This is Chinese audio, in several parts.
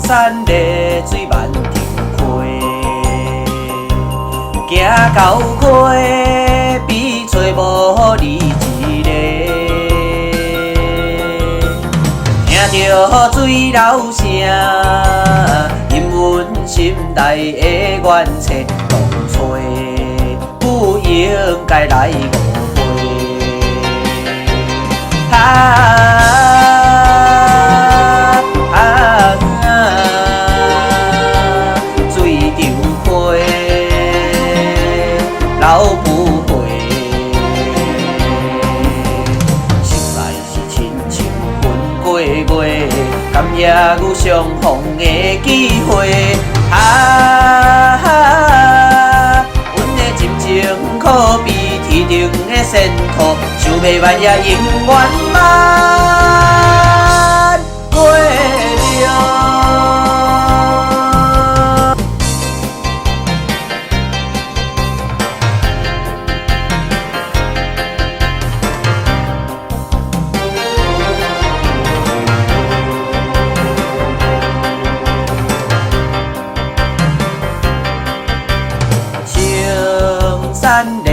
山丽水万丈开，行到溪边找无你一个。听着水流声，引阮心内的怨嗟，当初不应该来误会。水中花，流不回。实在是亲像云过月，甘也有相逢的机会。阮的心情可比天顶的仙土，想要万也永远万过了。山丽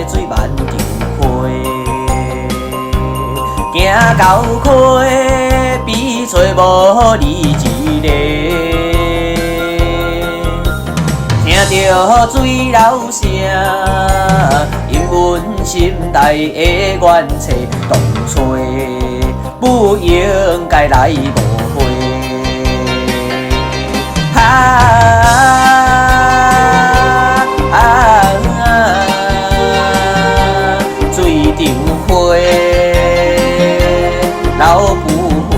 水万丈开，行到溪边找无你一个。听着水流声，引阮心内的怨嗟，当初不应该来误会。流不回，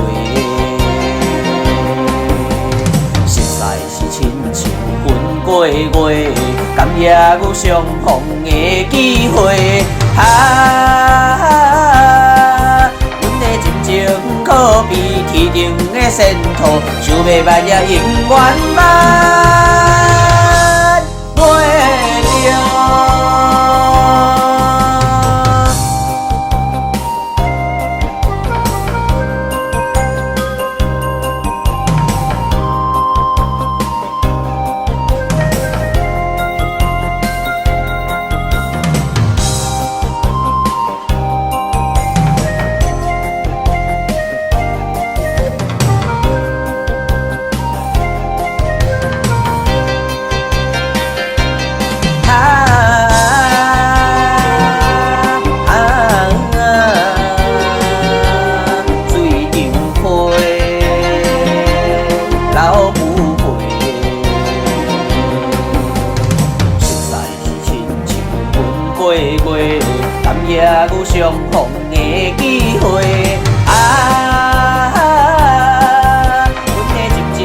实在是亲像云过月，甘也有相逢的机会。阮的心情可比天顶的仙土，想要万也永远万过了。甘也有相逢的机会。阮的心情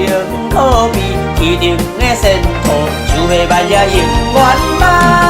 可比天顶的仙土，想要万也永远万。